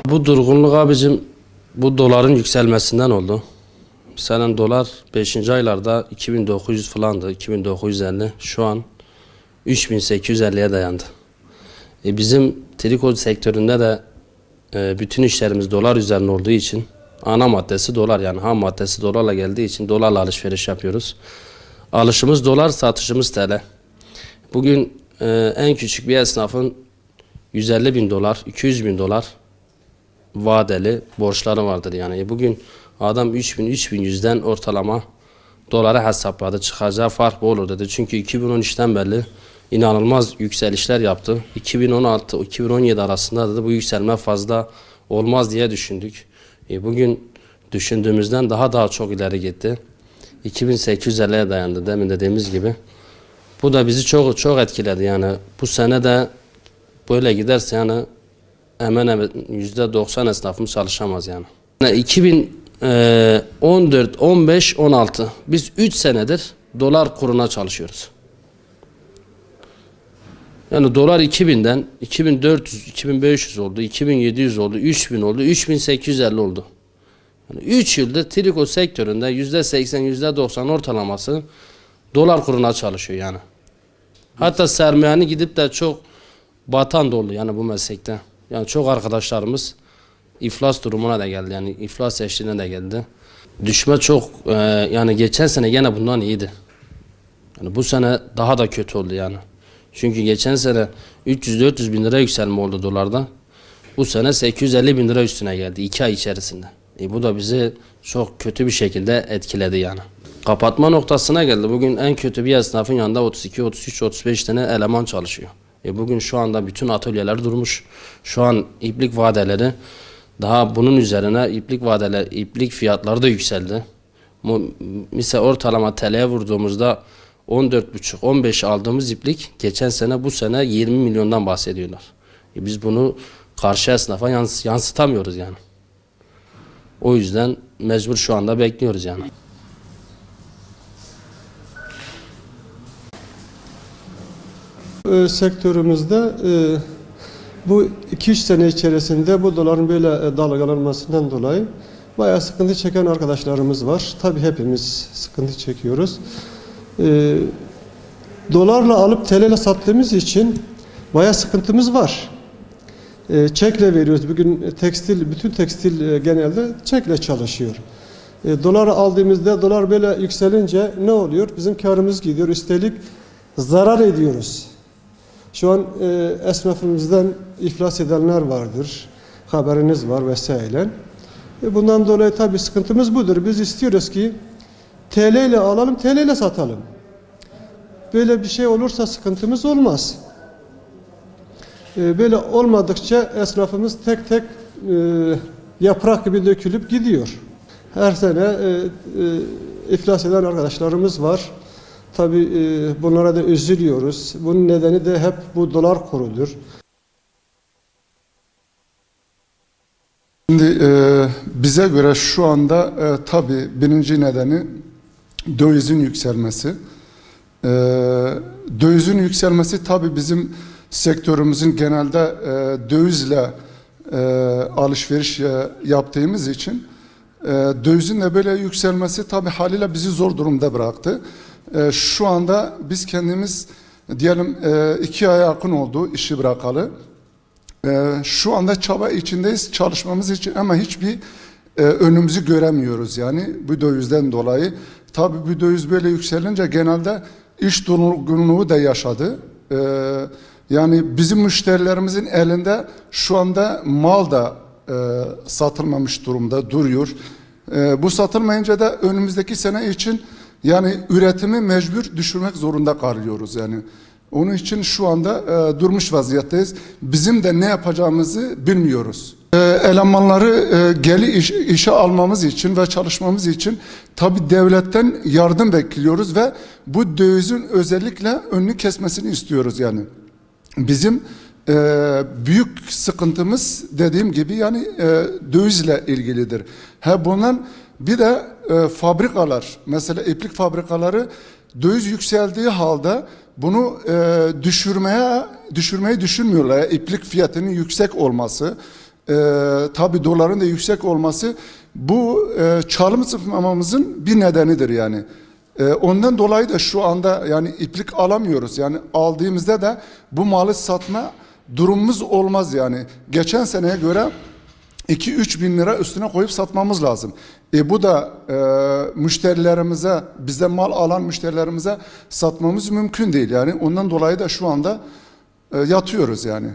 Bu durgunluk abicim bu doların yükselmesinden oldu. Mesela dolar 5. aylarda 2900 falandı, 2950. Şu an 3850'ye dayandı. Bizim triko sektöründe de bütün işlerimiz dolar üzerine olduğu için ana maddesi dolar, yani ham maddesi dolarla geldiği için dolarla alışveriş yapıyoruz. Alışımız dolar, satışımız TL. Bugün en küçük bir esnafın 150 bin dolar, 200 bin dolar vadeli borçları vardır yani. Bugün adam 3100'den ortalama dolara hesapladı. Çıkacağı fark bu olur dedi. Çünkü 2013'ten beri inanılmaz yükselişler yaptı. 2016-2017 arasında dedi bu yükselme fazla olmaz diye düşündük. Bugün düşündüğümüzden daha çok ileri gitti. 2850'ye dayandı demin dediğimiz gibi. Bu da bizi çok etkiledi yani. Bu sene de böyle giderse yani hemen %90 esnafımız çalışamaz yani. 2014, 15, 16 biz 3 senedir dolar kuruna çalışıyoruz. Yani dolar 2000'den 2400, 2500 oldu, 2700 oldu, 3000 oldu, 3850 oldu. Yani 3 yıldır triko sektöründe %80, %90 ortalaması dolar kuruna çalışıyor yani. Hatta sermayeni gidip de çok batan da oldu yani bu meslekte. Yani çok arkadaşlarımız iflas durumuna da geldi, yani iflas eşliğine de geldi. Düşme çok yani geçen sene gene bundan iyiydi. Yani bu sene daha da kötü oldu yani. Çünkü geçen sene 300-400 bin lira yükselme oldu dolarda. Bu sene 850 bin lira üstüne geldi 2 ay içerisinde. Bu da bizi çok kötü bir şekilde etkiledi yani. Kapatma noktasına geldi. Bugün en kötü bir esnafın yanında 32, 33, 35 tane eleman çalışıyor. Bugün şu anda bütün atölyeler durmuş. Şu an iplik vadeleri daha bunun üzerine iplik fiyatları da yükseldi. Mesela ortalama TL'ye vurduğumuzda 14,5-15 aldığımız iplik geçen sene bu sene 20 milyondan bahsediyorlar. Biz bunu karşı esnafa yansıtamıyoruz yani. O yüzden mecbur şu anda bekliyoruz yani. Sektörümüzde bu 2-3 sene içerisinde bu doların böyle dalgalanmasından dolayı bayağı sıkıntı çeken arkadaşlarımız var. Tabii hepimiz sıkıntı çekiyoruz. Dolarla alıp TL ile sattığımız için bayağı sıkıntımız var. Çekle veriyoruz. Bugün bütün tekstil genelde çekle çalışıyor. Doları aldığımızda dolar böyle yükselince ne oluyor? Bizim karımız gidiyor. Üstelik zarar ediyoruz. Şu an esnafımızdan iflas edenler vardır. Haberiniz var vesaire. Bundan dolayı tabii sıkıntımız budur. Biz istiyoruz ki TL ile alalım, TL ile satalım. Böyle bir şey olursa sıkıntımız olmaz. Böyle olmadıkça esnafımız tek tek yaprak gibi dökülüp gidiyor. Her sene iflas eden arkadaşlarımız var. Tabii bunlara da üzülüyoruz. Bunun nedeni de hep bu dolar kurudur. Şimdi bize göre şu anda tabii birinci nedeni dövizin yükselmesi. Dövizin yükselmesi tabii bizim sektörümüzün genelde dövizle alışveriş yaptığımız için dövizin de böyle yükselmesi tabii haliyle bizi zor durumda bıraktı. Şu anda biz kendimiz diyelim 2 aya yakın oldu işi bırakalı. Şu anda çaba içindeyiz çalışmamız için ama hiçbir önümüzü göremiyoruz yani bu dövizden dolayı. Tabii bu döviz böyle yükselince genelde iş durgunluğu da yaşadı. Yani bizim müşterilerimizin elinde şu anda mal da satılmamış durumda duruyor. Bu satılmayınca da önümüzdeki sene için yani üretimi mecbur düşürmek zorunda kalıyoruz yani. Onun için şu anda durmuş vaziyetteyiz. Bizim de ne yapacağımızı bilmiyoruz. Elemanları işe almamız için ve çalışmamız için tabii devletten yardım bekliyoruz ve bu dövizin özellikle önünü kesmesini istiyoruz yani. Bizim büyük sıkıntımız dediğim gibi yani dövizle ilgilidir. Bundan bir de fabrikalar, mesela iplik fabrikaları döviz yükseldiği halde bunu düşürmeyi düşünmüyorlar. İplik fiyatının yüksek olması, tabii doların da yüksek olması bu çalım sıkmamamızın bir nedenidir yani. Ondan dolayı da şu anda yani iplik alamıyoruz. Yani aldığımızda da bu malı satma durumumuz olmaz yani. Geçen seneye göre 2-3 bin lira üstüne koyup satmamız lazım. Bu da müşterilerimize, bize mal alan müşterilerimize satmamız mümkün değil yani. Ondan dolayı da şu anda yatıyoruz yani.